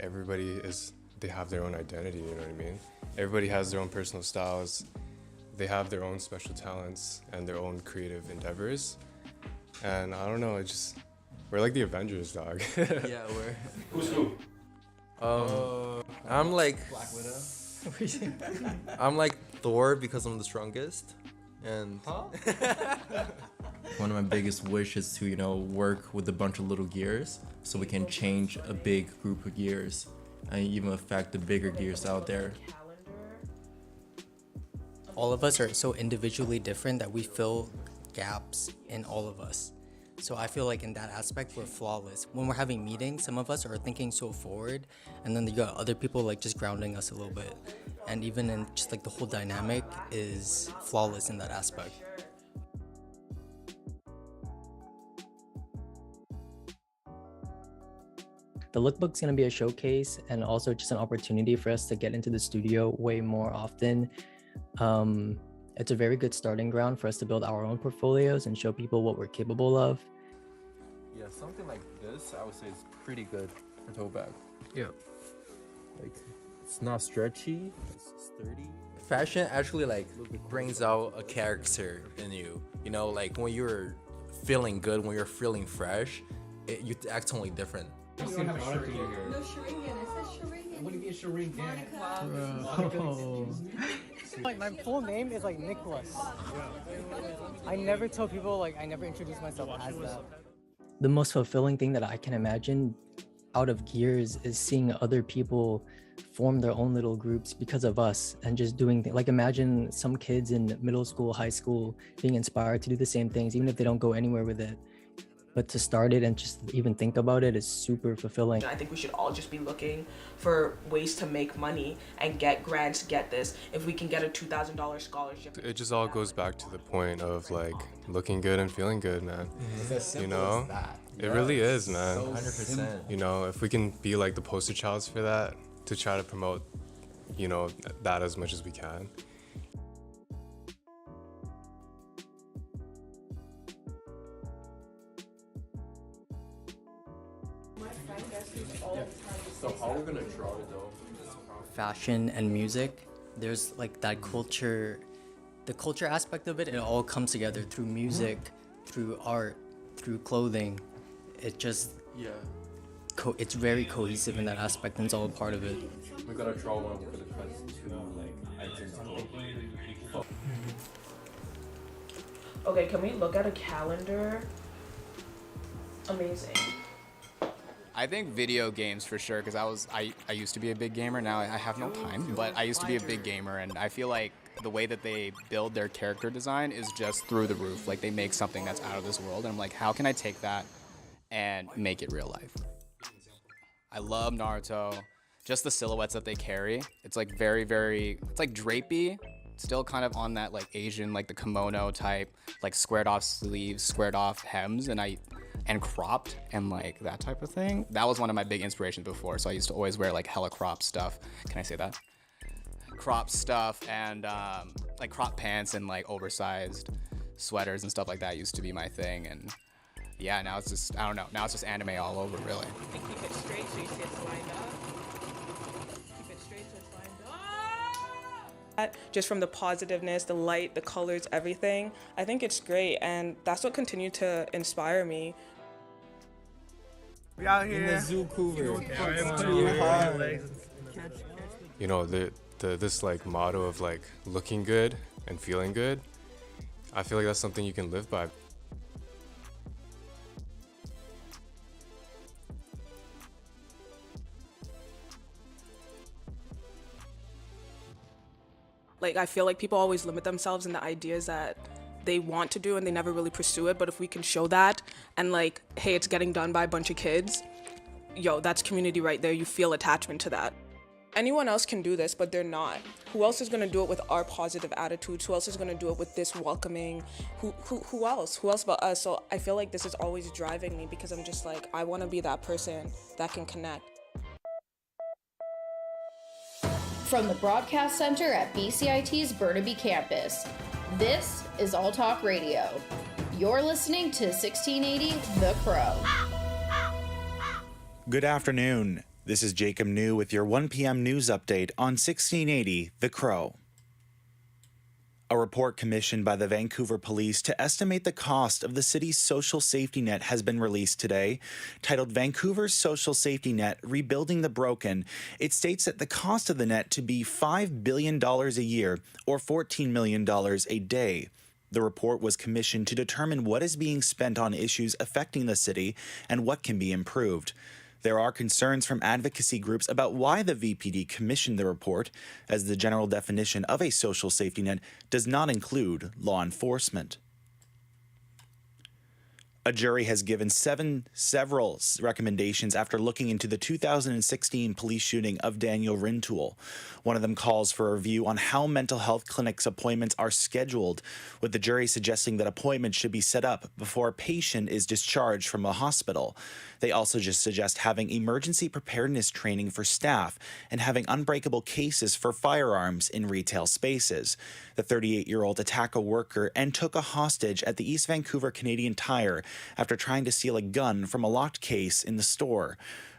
they have their own identity, you know what I mean? Everybody has their own personal styles. they have their own special talents and their own creative endeavors. And I don't know, we're like the Avengers, dog.
Yeah, we're.
Who's who?
I'm like.
Black Widow.
I'm like Thor because I'm the strongest, and one of my biggest wishes is to work with a bunch of little gears so we can change a big group of gears and even affect the bigger gears out there.
All of us are so individually different that we fill gaps in all of us. So I feel like in that aspect, we're flawless. When we're having meetings, some of us are thinking so forward, and then you got other people like just grounding us a little bit. And even in just like the whole dynamic is flawless in that aspect. The lookbook's gonna be a showcase and also just an opportunity for us to get into the studio way more often. It's a very good starting ground for us to build our own portfolios and show people what we're capable of.
Yeah, something like this, I would say, is pretty good for tote bag.
Yeah.
Like, it's not stretchy, it's sturdy. Fashion actually like brings out a character in you. You know, like when you're feeling good, when you're feeling fresh, you act totally different.
You don't have a Sharingan.
No Sharingan. I said Sharingan.
What do you mean Sharingan?
Like my full name is like Nicholas. I never tell people, like I never introduce myself as that.
The most fulfilling thing that I can imagine out of gears is seeing other people form their own little groups because of us and just doing things. Like imagine some kids in middle school, high school being inspired to do the same things, even if they don't go anywhere with it. But to start it and just even think about it is super fulfilling.
I think we should all just be looking for ways to make money and get grants, get this. If we can get a $2,000 scholarship.
It just all goes back to the point of like looking good and feeling good, man.
It's as simple
you know,
as that.
It really is, man.
So 100%.
You know, if we can be like the poster childs for that, to try to promote, that as much as we can.
So how are we gonna draw it though?
Fashion and music, there's like that culture, the culture aspect of it, it all comes together through music, through art, through clothing. It just, it's very cohesive in that aspect and it's all a part of it.
We gotta draw one for the first two items.
Okay, can we look at a calendar? Amazing.
I think video games for sure, because I used to be a big gamer. Now I have no time, but I used to be a big gamer, and I feel like the way that they build their character design is just through the roof. Like they make something that's out of this world, and I'm like, how can I take that and make it real life? I love Naruto. Just the silhouettes that they carry. It's like very, very, it's like drapey, still kind of on that like Asian, like the kimono type, like squared off sleeves, squared off hems, and cropped and like that type of thing. That was one of my big inspirations before, so I used to always wear like hella crop stuff. Can I say that? Crop stuff and like crop pants and like oversized sweaters and stuff like that used to be my thing. And yeah, now it's just, I don't know, now it's just anime all over really.
And keep it straight so you see it's lined up. Keep it straight so it's lined up. Just from the positiveness, the light, the colors, everything. I think it's great, and that's what continued to inspire me.
We out here.
In the zoo cougar.
You know, this like motto of like looking good and feeling good, I feel like that's something you can live by.
Like, I feel like people always limit themselves in the ideas that they want to do and they never really pursue it. But if we can show that and like, hey, it's getting done by a bunch of kids, yo, that's community right there. You feel attachment to that. Anyone else can do this, but they're not. Who else is gonna do it with our positive attitudes? Who else is gonna do it with this welcoming? Who else? Who else but us? So I feel like this is always driving me because I'm just like, I wanna be that person that can connect.
From the Broadcast Center at BCIT's Burnaby Campus, this is All Talk Radio. You're listening to 1680 The Crow.
Good afternoon. This is Jacob New with your 1 p.m. news update on 1680 The Crow.
A report commissioned by the Vancouver Police to estimate the cost of the city's social safety net has been released today. Titled Vancouver's Social Safety Net, Rebuilding the Broken, it states that the cost of the net to be $5 billion a year or $14 million a day. The report was commissioned to determine what is being spent on issues affecting the city and what can be improved. There are concerns from advocacy groups about why the VPD commissioned the report, as the general definition of a social safety net does not include law enforcement. A jury has given several recommendations after looking into the 2016 police shooting of Daniel Rintoul. One of them calls for a review on how mental health clinics appointments are scheduled, with the jury suggesting that appointments should be set up before a patient is discharged from a hospital. They also just suggest having emergency preparedness training for staff and having unbreakable cases for firearms in retail spaces. The 38-year-old attacked a worker and took a hostage at the East Vancouver Canadian Tire after trying to steal a gun from a locked case in the store.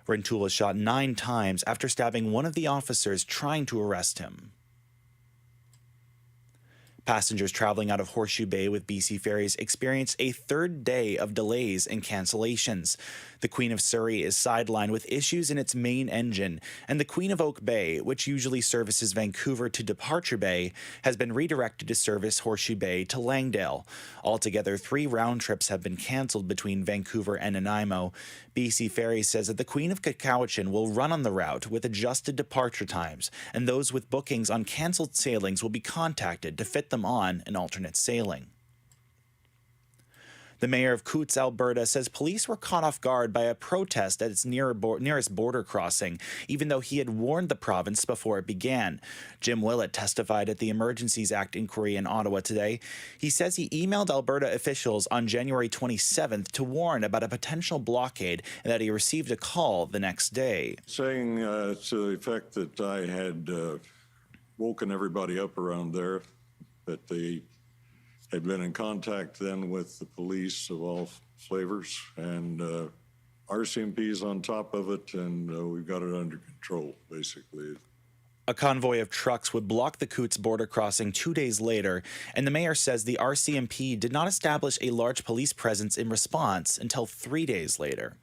Rintoul was shot 9 times after stabbing one of the officers trying to arrest him. Passengers traveling out of Horseshoe Bay with BC Ferries experienced a third day of delays and cancellations. The Queen of Surrey is sidelined with issues in its main engine, and the Queen of Oak Bay, which usually services Vancouver to Departure Bay, has been redirected to service Horseshoe Bay to Langdale. Altogether, 3 round trips have been cancelled between Vancouver and Nanaimo. BC Ferries says that the Queen of Cowichan will run on the route with adjusted departure times, and those with bookings on cancelled sailings will be contacted to fit them on an alternate sailing. The mayor of Coutts, Alberta, says police were caught off guard by a protest at its nearest border crossing, even though he had warned the province before it began. Jim Willett testified at the Emergencies Act inquiry in Ottawa today. He says he emailed Alberta officials on January 27th to warn about a potential blockade and that he received a call the next day.
Saying to the effect that I had woken everybody up around there, that they had been in contact then with the police of all flavors, and RCMP's on top of it, and we've got it under control, basically.
A convoy of trucks would block the Coutts border crossing 2 days later, and the mayor says the RCMP did not establish a large police presence in response until 3 days later.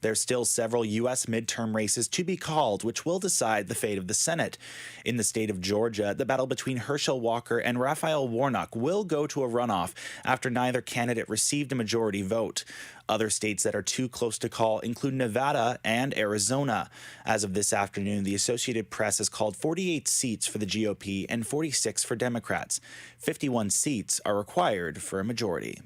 There's still several U.S. midterm races to be called, which will decide the fate of the Senate. In the state of Georgia, the battle between Herschel Walker and Raphael Warnock will go to a runoff after neither candidate received a majority vote. Other states that are too close to call include Nevada and Arizona. As of this afternoon, the Associated Press has called 48 seats for the GOP and 46 for Democrats. 51 seats are required for a majority.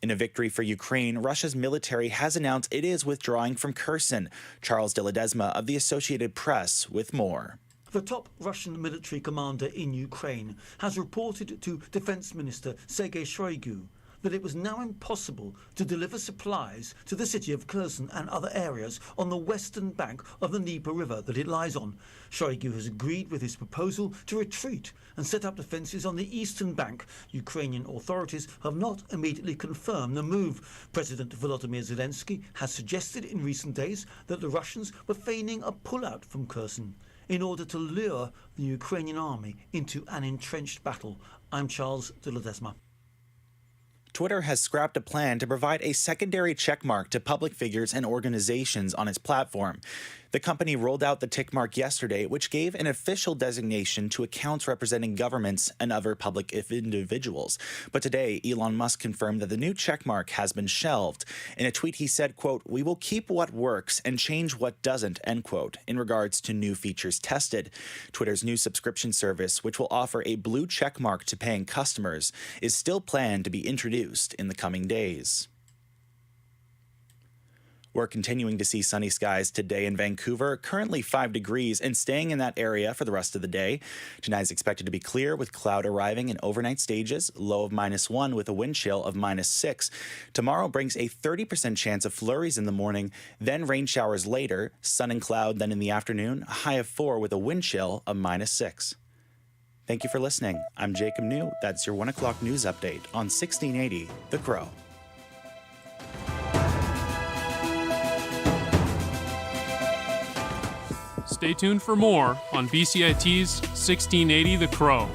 In a victory for Ukraine, Russia's military has announced it is withdrawing from Kherson. Charles de Ledesma of the Associated Press with more.
The top Russian military commander in Ukraine has reported to Defense Minister Sergei Shoigu that it was now impossible to deliver supplies to the city of Kherson and other areas on the western bank of the Dnieper River that it lies on. Shoigu has agreed with his proposal to retreat and set up defences on the eastern bank. Ukrainian authorities have not immediately confirmed the move. President Volodymyr Zelensky has suggested in recent days that the Russians were feigning a pullout from Kherson in order to lure the Ukrainian army into an entrenched battle. I'm Charles de Ledesma.
Twitter has scrapped a plan to provide a secondary checkmark to public figures and organizations on its platform. The company rolled out the tick mark yesterday, which gave an official designation to accounts representing governments and other public individuals. But today, Elon Musk confirmed that the new checkmark has been shelved. In a tweet, he said, quote, "We will keep what works and change what doesn't," end quote, in regards to new features tested. Twitter's new subscription service, which will offer a blue checkmark to paying customers, is still planned to be introduced in the coming days. We're continuing to see sunny skies today in Vancouver, currently 5 degrees and staying in that area for the rest of the day. Tonight is expected to be clear with cloud arriving in overnight stages, low of -1 with a wind chill of -6. Tomorrow brings a 30% chance of flurries in the morning, then rain showers later, sun and cloud then in the afternoon, a high of 4 with a wind chill of -6. Thank you for listening. I'm Jacob New. That's your 1 o'clock news update on 1680 The Crow.
Stay tuned for more on BCIT's 1680 The Crow.